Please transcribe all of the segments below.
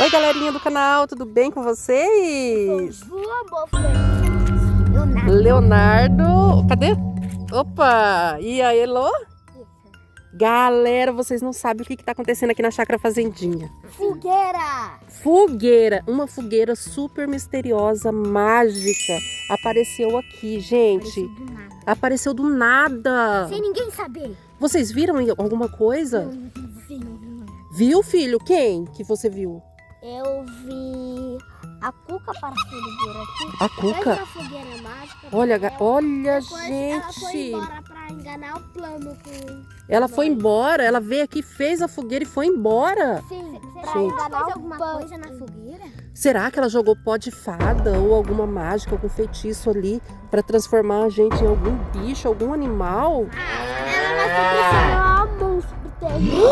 Oi, galerinha do canal, tudo bem com vocês? Leonardo, cadê? Opa! E aí, Elô? Galera, vocês não sabem o que está acontecendo aqui na Chácara Fazendinha. Fogueira! Fogueira, uma fogueira super misteriosa, mágica, apareceu aqui, gente. Apareceu do nada. Sem ninguém saber. Vocês viram alguma coisa? Viu, filho? Quem que você viu? Eu vi a Cuca aparecendo por aqui. A Cuca? Fez uma fogueira mágica. Olha, olha, Depois gente. ela foi embora pra enganar o plano com... Ela foi embora, ela veio aqui, fez a fogueira e foi embora. Sim, Gente. pra enganar alguma coisa na fogueira? Será que ela jogou pó de fada ou alguma mágica, algum feitiço ali pra transformar a gente em algum bicho, algum animal? Ela vai se transformar em um monstro terrível.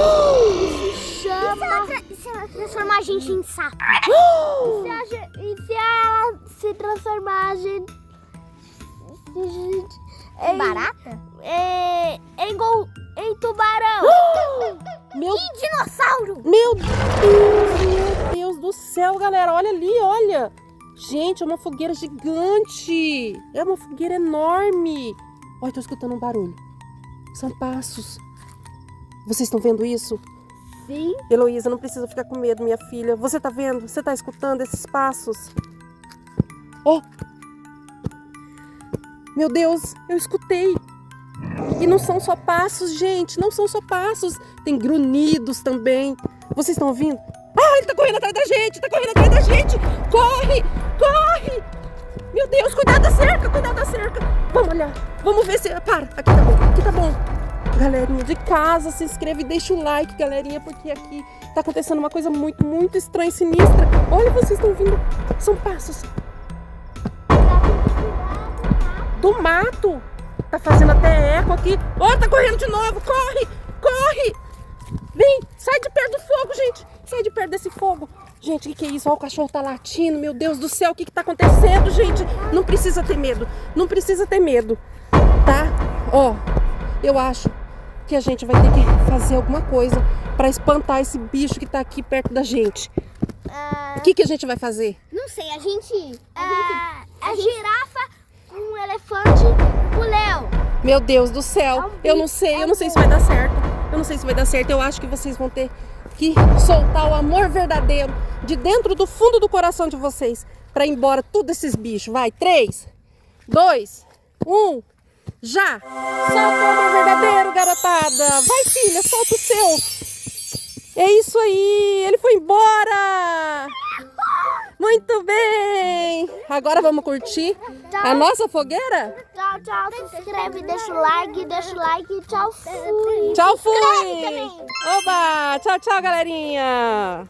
Se chama... E se ela transformar a gente em sapo? E se ela se transformar a gente... Em barata? Em tubarão. Em dinossauro. Meu Deus do céu, galera. Olha ali, olha. Gente, é uma fogueira gigante. É uma fogueira enorme. Olha, tô escutando um barulho. São passos. Vocês estão vendo isso? Sim. Heloísa, não precisa ficar com medo, minha filha. Você tá vendo? Você tá escutando esses passos? Oh! Meu Deus, eu escutei. E não são só passos, gente. Não são só passos. Tem grunhidos também. Vocês estão ouvindo? Ah, ele tá correndo atrás da gente. Tá correndo atrás da gente. Corre, corre. Meu Deus, cuidado da cerca, cuidado da cerca. Vamos olhar. Vamos ver se... Para, aqui tá bom, aqui tá bom. Galerinha de casa, se inscreve e deixa o like, galerinha, porque aqui tá acontecendo uma coisa muito, muito estranha e sinistra. Olha, vocês estão ouvindo? São passos. Do mato. Tá fazendo até eco aqui. Ó, tá correndo de novo. Corre, corre. Vem, sai de perto do fogo, gente. Sai de perto desse fogo. Gente, o que é isso? Ó, o cachorro tá latindo. Meu Deus do céu, o que tá acontecendo, gente? Não precisa ter medo. Não precisa ter medo, tá? Ó, eu acho que a gente vai ter que fazer alguma coisa pra espantar esse bicho que tá aqui perto da gente. O que a gente vai fazer? Não sei, a girafa, um elefante, o leão. Meu Deus do céu, eu não sei se vai dar certo. Eu não sei se vai dar certo. Eu acho que vocês vão ter que soltar o amor verdadeiro de dentro do fundo do coração de vocês pra ir embora todos esses bichos. Vai, 3, 2, 1, já! Solta o amor verdadeiro, garotada! Vai, filha, solta o seu! É isso aí! Ele foi embora! Muito bem! Agora vamos curtir a nossa fogueira? Tchau, tchau. Se inscreve, deixa o like, tchau, fui. Tchau, fui! Se inscreve também. Oba! Tchau, tchau, galerinha!